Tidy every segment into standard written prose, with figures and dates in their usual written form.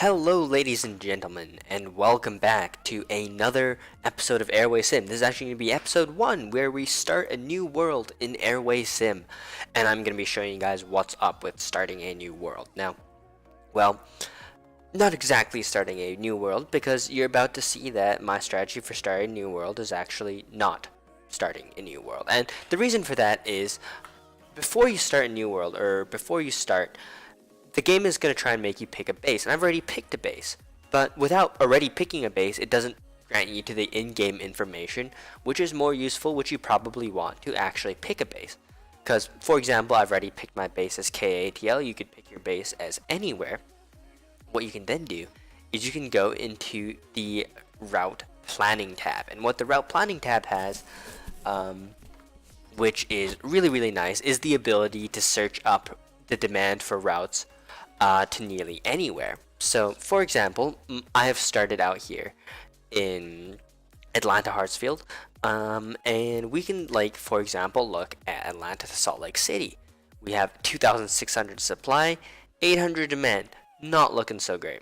Hello, ladies and gentlemen, and welcome back to another episode of Airway Sim. This is actually going to be episode 1, where we start a new world in Airway Sim. And I'm going to be showing you guys what's up with starting a new world. Now, well, not exactly starting a new world, because you're about to see that my strategy for starting a new world is actually not starting a new world. And the reason for that is, before you start a new world, or before you start, the game is going to try and make you pick a base, and I've already picked a base. But without already picking a base, it doesn't grant you to the in-game information, which is more useful, which you probably want to actually pick a base. Because, for example, I've already picked my base as KATL. You could pick your base as anywhere. What you can then do is you can go into the route planning tab, and what the route planning tab has, which is really nice, is the ability to search up the demand for routes to nearly anywhere. So, for example, I have started out here in Atlanta Hartsfield, and we can, like, for example, look at Atlanta to Salt Lake City. We have 2,600 supply, 800 demand. Not looking so great.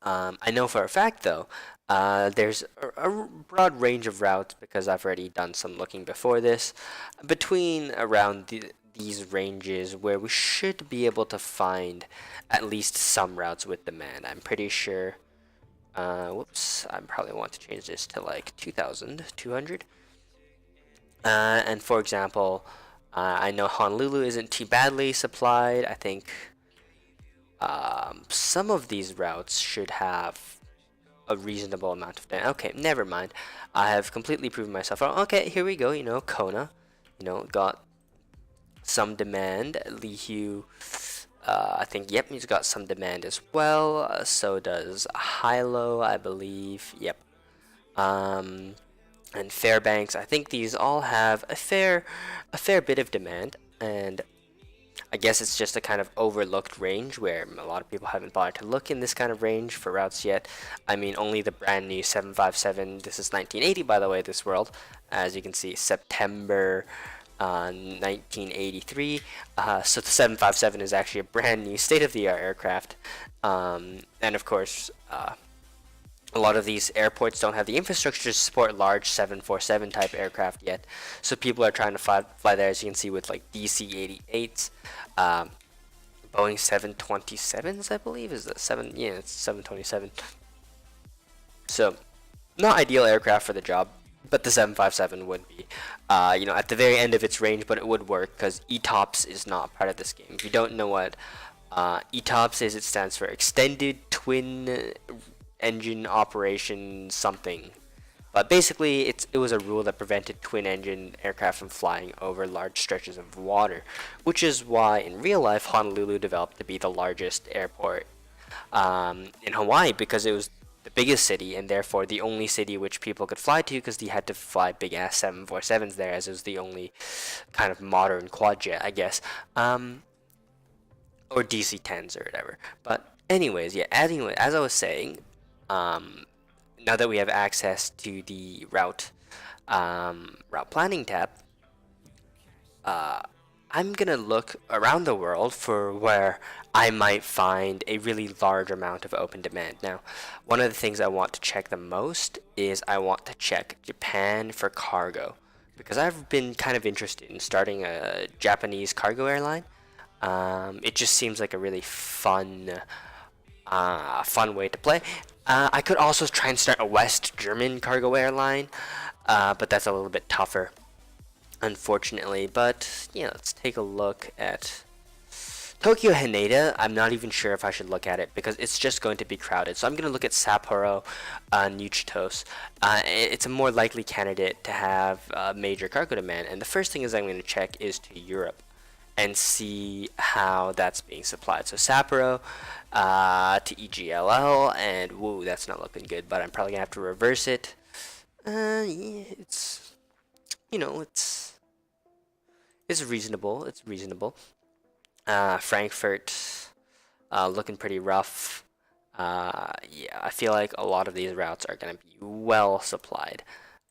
I know for a fact, though, there's a broad range of routes, because I've already done some looking before this, between around these ranges, where we should be able to find at least some routes with demand. I'm pretty sure. Whoops, I probably want to change this to like 2,200. And for example, I know Honolulu isn't too badly supplied. I think some of these routes should have a reasonable amount of demand. Okay, never mind. I have completely proven myself wrong. Okay, here we go. Kona, got some demand. Lihu, I think, yep, he's got some demand as well. So does Hilo, I believe. Yep. And Fairbanks. I think these all have a fair bit of demand, and I guess it's just a kind of overlooked range where a lot of people haven't bothered to look in this kind of range for routes yet. I mean, only the brand new 757. This is 1980, by the way. This world, as you can see, September 1983. So the 757 is actually a brand new state-of-the-art aircraft, and of course, a lot of these airports don't have the infrastructure to support large 747 type aircraft yet. So people are trying to fly there, as you can see, with like DC-88s, Boeing 727s, I believe, is that seven? Yeah, it's 727. So not ideal aircraft for the job, but the 757 would be, at the very end of its range, but it would work because ETOPS is not part of this game. If you don't know what ETOPS is, it stands for Extended Twin Engine Operation something. But basically, it was a rule that prevented twin engine aircraft from flying over large stretches of water, which is why in real life Honolulu developed to be the largest airport in Hawaii, because it was the biggest city, and therefore the only city which people could fly to, because they had to fly big ass 747s there, as it was the only kind of modern quad jet, I guess, or DC-10s or whatever. But anyways, yeah. Anyway, as I was saying, now that we have access to the route planning tab, I'm gonna look around the world for where I might find a really large amount of open demand. Now, one of the things I want to check the most is I want to check Japan for cargo, because I've been kind of interested in starting a Japanese cargo airline. It just seems like a really fun way to play. I could also try and start a West German cargo airline, but that's a little bit tougher, unfortunately. But yeah, let's take a look at Tokyo Haneda. I'm not even sure if I should look at it, because it's just going to be crowded. So I'm going to look at Sapporo Nuchitos. It's a more likely candidate to have major cargo demand. And the first thing is I'm going to check is to Europe and see how that's being supplied. So Sapporo to EGLL, and whoa, that's not looking good, but I'm probably gonna have to reverse it. Yeah, it's reasonable. It's reasonable. Frankfurt looking pretty rough. Yeah, I feel like a lot of these routes are gonna be well supplied.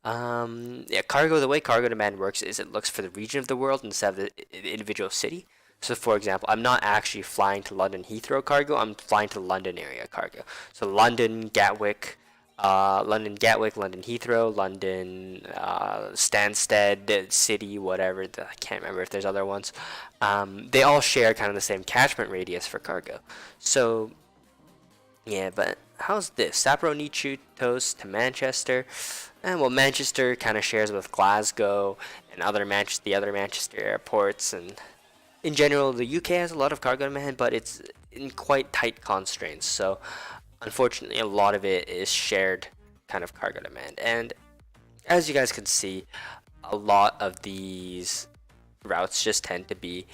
Yeah, cargo. The way cargo demand works is it looks for the region of the world instead of the individual city. So for example, I'm not actually flying to London Heathrow cargo, I'm flying to London area cargo. So London Gatwick, London Heathrow, London Stansted City, whatever. I can't remember if there's other ones. They all share kind of the same catchment radius for cargo. So yeah, but how's this? Sapporo Nichu toast to Manchester. And well, Manchester kind of shares with Glasgow and the other Manchester airports, and in general, the UK has a lot of cargo demand, but it's in quite tight constraints. So, unfortunately, a lot of it is shared kind of cargo demand. And as you guys can see, a lot of these routes just tend to be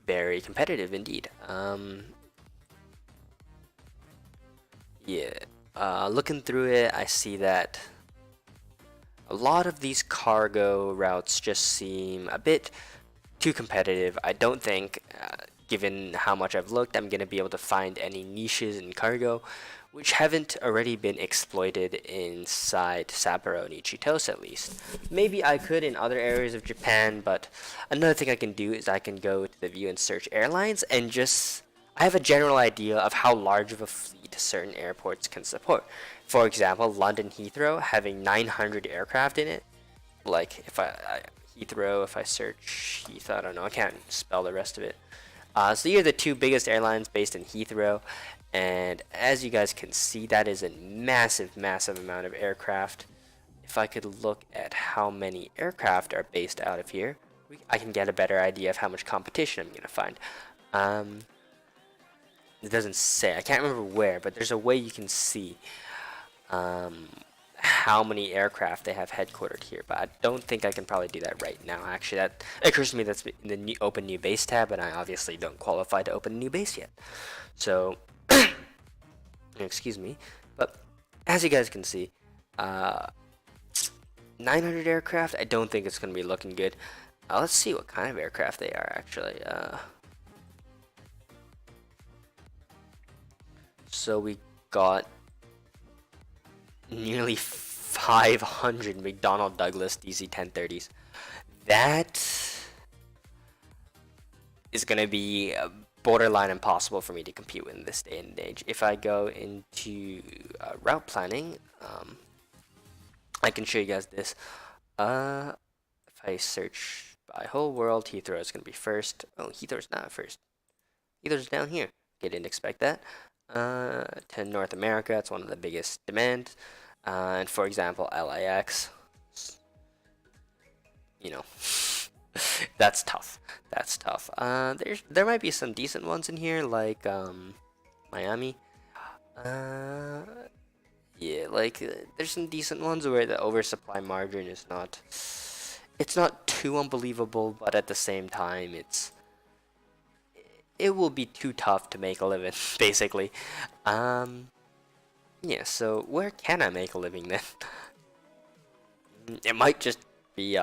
very competitive indeed. Yeah, looking through it, I see that a lot of these cargo routes just seem a bit too competitive. I don't think, given how much I've looked, I'm going to be able to find any niches in cargo which haven't already been exploited inside Sapporo and Ichitos at least. Maybe I could in other areas of Japan, but another thing I can do is I can go to the view and search airlines and just I have a general idea of how large of a fleet certain airports can support. For example, London Heathrow having 900 aircraft in it. Like if Heathrow, if I search Heathrow, I don't know, I can't spell the rest of it. So here are the two biggest airlines based in Heathrow, and as you guys can see, that is a massive, massive amount of aircraft. If I could look at how many aircraft are based out of here, I can get a better idea of how much competition I'm going to find. It doesn't say, I can't remember where, but there's a way you can see how many aircraft they have headquartered here, but I don't think I can probably do that right now. Actually, that occurs to me that's in the open new base tab, and I obviously don't qualify to open a new base yet. So, excuse me, but as you guys can see, 900 aircraft, I don't think it's going to be looking good. Let's see what kind of aircraft they are, actually. So we got nearly 500 McDonnell Douglas DC-1030s. That is going to be borderline impossible for me to compete with in this day and age. If I go into route planning, I can show you guys this. If I search by whole world, Heathrow is going to be first. Oh, Heathrow's not first. Heathrow's down here. Okay, didn't expect that. To North America, it's one of the biggest demands. And for example, LAX, you know, that's tough. That's tough. There might be some decent ones in here, like Miami. Yeah, like there's some decent ones where the oversupply margin is not. It's not too unbelievable, but at the same time, it will be too tough to make a living, basically. Yeah, so where can I make a living then? It might just be,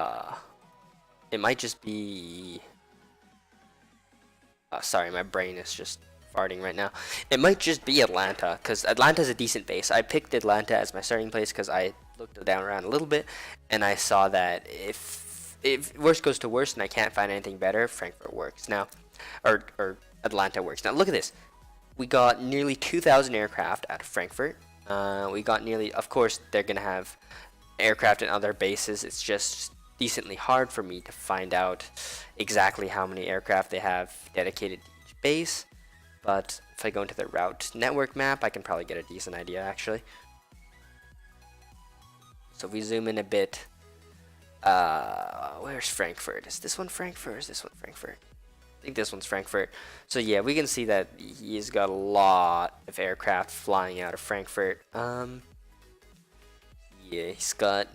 sorry, my brain is just farting right now. It might just be Atlanta, because Atlanta's a decent base. I picked Atlanta as my starting place because I looked down around a little bit, and I saw that if worst goes to worst and I can't find anything better, Frankfurt works. Now, or Atlanta works. Now look at this. We got nearly 2,000 aircraft out of Frankfurt. We got nearly, of course, they're going to have aircraft in other bases. It's just decently hard for me to find out exactly how many aircraft they have dedicated to each base. But if I go into the route network map, I can probably get a decent idea, actually. So if we zoom in a bit, where's Frankfurt? Is this one Frankfurt or is this one Frankfurt? I think this one's Frankfurt. So yeah, we can see that he's got a lot of aircraft flying out of Frankfurt. Yeah, he's got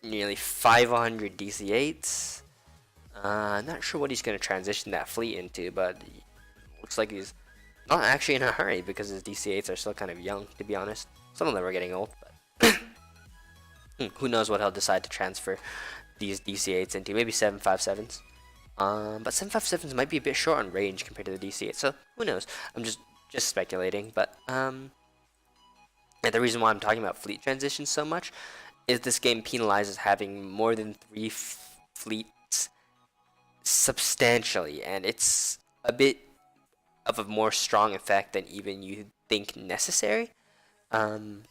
nearly 500 DC-8s. I'm not sure what he's going to transition that fleet into, but looks like he's not actually in a hurry because his DC-8s are still kind of young, to be honest. Some of them are getting old, but who knows what he'll decide to transfer these DC-8s into. Maybe 757s. But 757s might be a bit short on range compared to the DC-8, so who knows? I'm just speculating, but and the reason why I'm talking about fleet transitions so much is this game penalizes having more than 3 fleets substantially, and it's a bit of a more strong effect than even you think necessary. Um,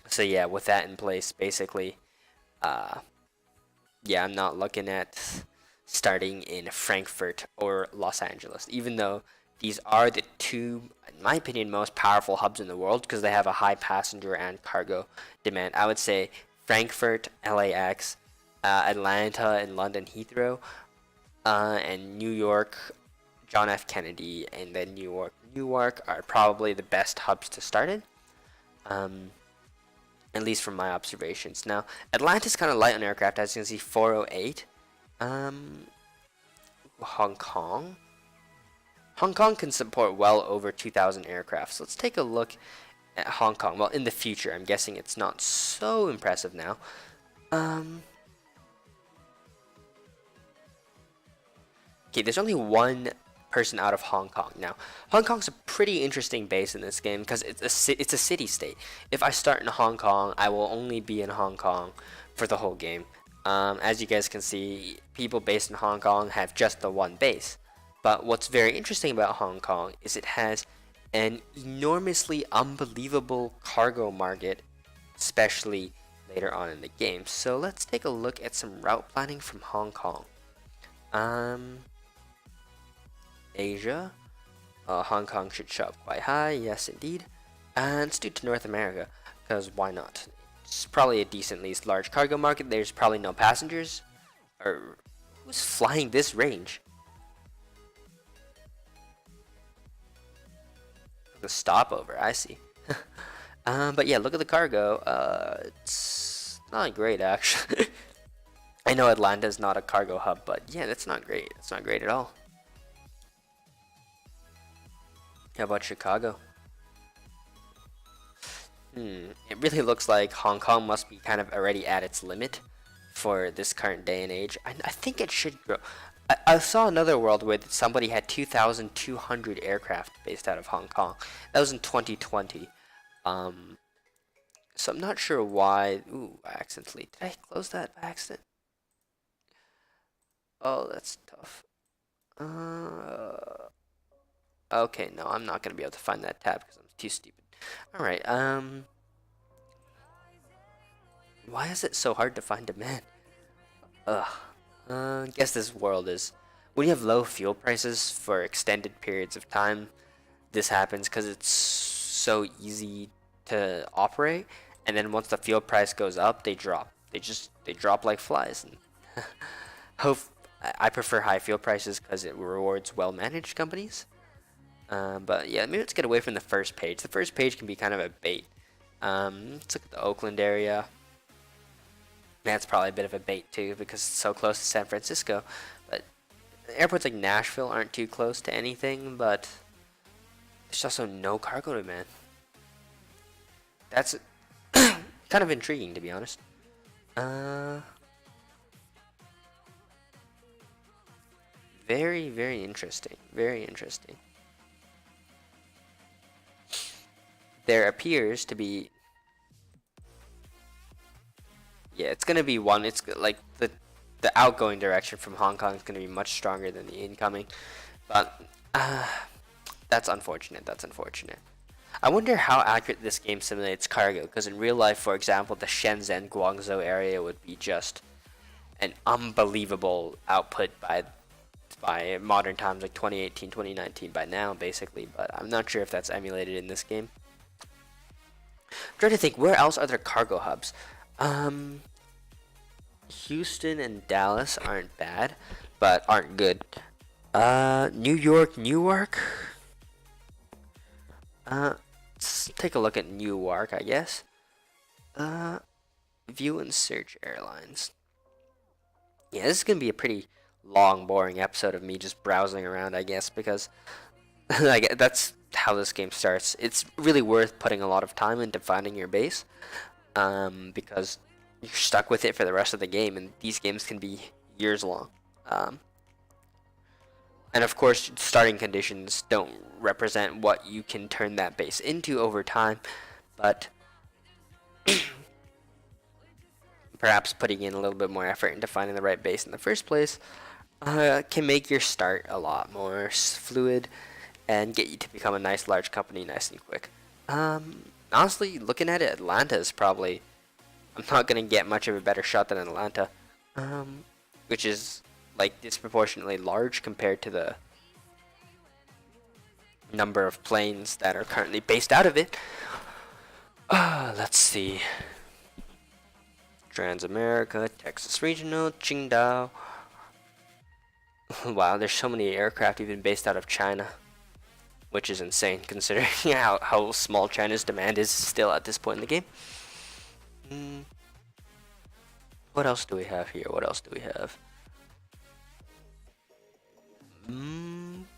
so yeah, with that in place, basically, uh, yeah, I'm not looking at starting in Frankfurt or Los Angeles, even though these are the two, in my opinion, most powerful hubs in the world because they have a high passenger and cargo demand. I would say Frankfurt, LAX, Atlanta and London Heathrow, and New York, John F. Kennedy, and then Newark are probably the best hubs to start in. Um, at least from my observations. Now, Atlanta's kind of light on aircraft, as you can see, 408. Um, Hong Kong. Hong Kong can support well over 2,000 aircraft. So let's take a look at Hong Kong. Well, in the future, I'm guessing it's not so impressive now. Okay, there's only one person out of Hong Kong. Now, Hong Kong's a pretty interesting base in this game because it's a city state. If I start in Hong Kong, I will only be in Hong Kong for the whole game. As you guys can see, people based in Hong Kong have just the one base. But what's very interesting about Hong Kong is it has an enormously unbelievable cargo market, especially later on in the game. So let's take a look at some route planning from Hong Kong. Asia. Hong Kong should show up quite high, yes indeed. And let's do to North America, because why not? It's probably a decently large cargo market. There's probably no passengers. Or who's flying this range? The stopover, I see. But yeah, look at the cargo. It's not great actually. I know Atlanta's not a cargo hub, but yeah, that's not great. It's not great at all. How about Chicago? It really looks like Hong Kong must be kind of already at its limit for this current day and age. I think it should grow. I saw another world where somebody had 2,200 aircraft based out of Hong Kong. That was in 2020. So I'm not sure why. Ooh, I accidentally. Did I close that by accident? Oh, that's tough. Okay, no, I'm not gonna be able to find that tab because I'm too stupid. All right. Why is it so hard to find demand? Ugh. I guess this world is. When you have low fuel prices for extended periods of time, this happens because it's so easy to operate, and then once the fuel price goes up, they drop. They drop like flies. And hope I prefer high fuel prices because it rewards well-managed companies. But yeah, maybe let's get away from the first page. The first page can be kind of a bait. Let's look at the Oakland area. That's probably a bit of a bait too because it's so close to San Francisco. But airports like Nashville aren't too close to anything, but there's also no cargo demand. That's kind of intriguing, to be honest. Very, very interesting. Very interesting. There appears to be. Yeah, it's gonna be one. It's like the outgoing direction from Hong Kong is gonna be much stronger than the incoming, but that's unfortunate. That's unfortunate. I wonder how accurate this game simulates cargo, because in real life, for example, the Shenzhen Guangzhou area would be just an unbelievable output by modern times like 2018, 2019 by now, basically. But I'm not sure if that's emulated in this game. I'm trying to think, where else are there cargo hubs? Houston and Dallas aren't bad, but aren't good. New York, Newark. Let's take a look at Newark, I guess. View and search airlines. Yeah, this is gonna be a pretty long, boring episode of me just browsing around, I guess, because like that's how this game starts. It's really worth putting a lot of time into finding your base, because you're stuck with it for the rest of the game, and these games can be years long. And of course, starting conditions don't represent what you can turn that base into over time, but perhaps putting in a little bit more effort into finding the right base in the first place can make your start a lot more fluid and get you to become a nice large company nice and quick. Honestly, looking at it, Atlanta is probably, I'm not gonna get much of a better shot than Atlanta, which is like disproportionately large compared to the number of planes that are currently based out of it. Let's see. Transamerica, Texas Regional, Qingdao. Wow, there's so many aircraft even based out of China, which is insane considering how small China's demand is still at this point in the game. What else do we have here? What else do we have?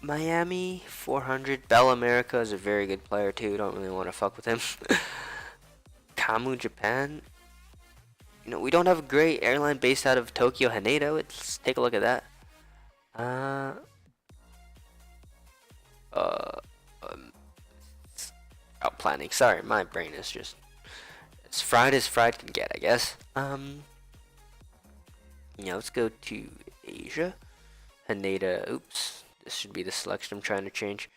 Miami 400. Bell America is a very good player too. Don't really want to fuck with him. Kamu Japan. You know, we don't have a great airline based out of Tokyo Haneda. Let's take a look at that. Out planning. Sorry, my brain is just as fried as fried can get, I guess. Yeah, let's go to Asia. Haneda. Oops, this should be the selection I'm trying to change.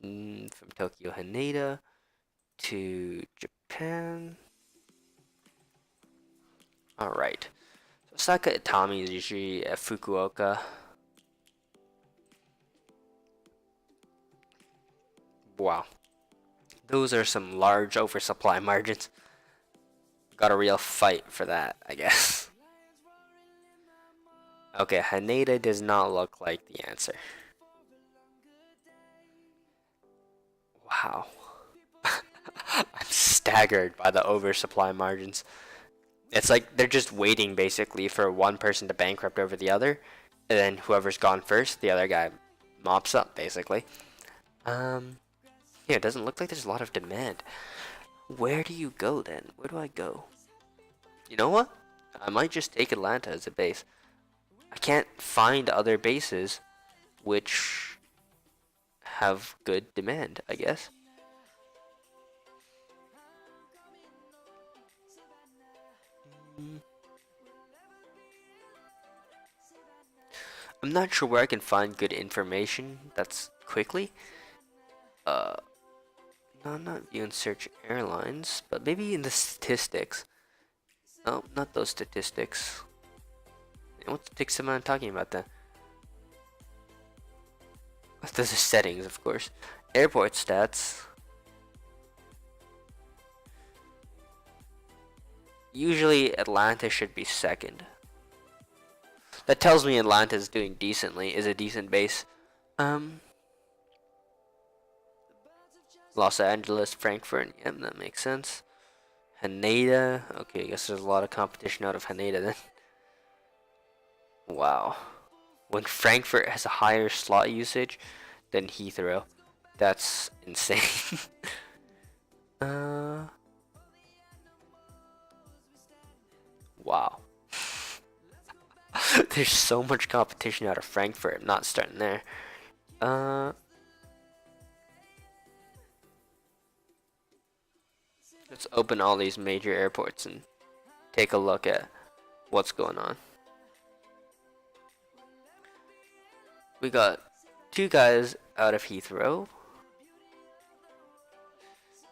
From Tokyo Haneda to Japan. Alright. So Osaka Itami is usually at Fukuoka. Wow. Those are some large oversupply margins. Got a real fight for that, I guess. Okay, Haneda does not look like the answer. Wow. I'm staggered by the oversupply margins. It's like they're just waiting basically for one person to bankrupt over the other, and then whoever's gone first, the other guy mops up basically. Yeah, it doesn't look like there's a lot of demand. Where do you go then? Where do I go? You know what? I might just take Atlanta as a base. I can't find other bases which have good demand, I guess. I'm not sure where I can find good information that's quickly. No, I'm not viewing search airlines, but maybe in the statistics. No, not those statistics. What statistics am I talking about then? Those are settings, of course. Airport stats. Usually Atlanta should be second. That tells me Atlanta is doing decently, is a decent base. Los Angeles, Frankfurt, yep, that makes sense. Haneda, okay, I guess there's a lot of competition out of Haneda then. Wow. When Frankfurt has a higher slot usage than Heathrow, that's insane. Wow. There's so much competition out of Frankfurt. I'm not starting there. Let's open all these major airports and take a look at what's going on. We got 2 guys out of Heathrow.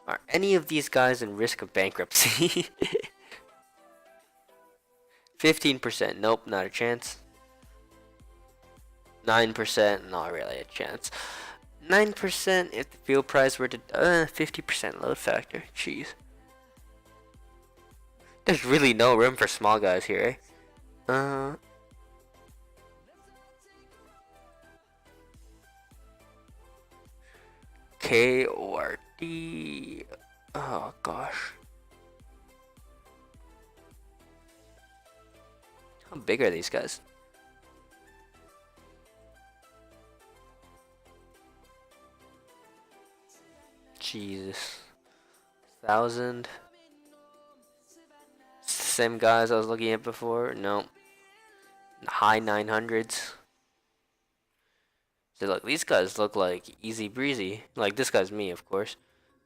Are any of these guys in risk of bankruptcy? 15%, nope, not a chance. 9%, not really a chance. 9% if the fuel price were to 50% load factor. Jeez. There's really no room for small guys here, eh? KORD. Oh gosh. How big are these guys? Jesus. 1,000. Same guys I was looking at before. No. High 900s. So look, these guys look like easy breezy. Like this guy's me, of course.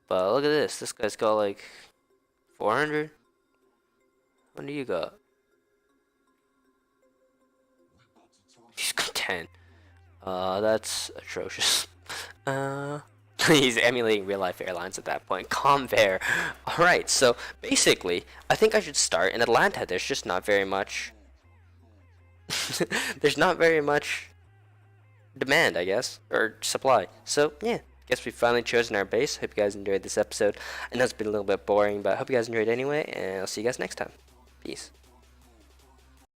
But look at this. This guy's got like 400. What do you got? He's got 10. That's atrocious. He's emulating real life airlines at that point. Calm there. Alright, so basically, I think I should start in Atlanta. There's just not very much. There's not very much demand, I guess, or supply. So, yeah. Guess we've finally chosen our base. Hope you guys enjoyed this episode. I know it's been a little bit boring, but I hope you guys enjoyed anyway, and I'll see you guys next time. Peace.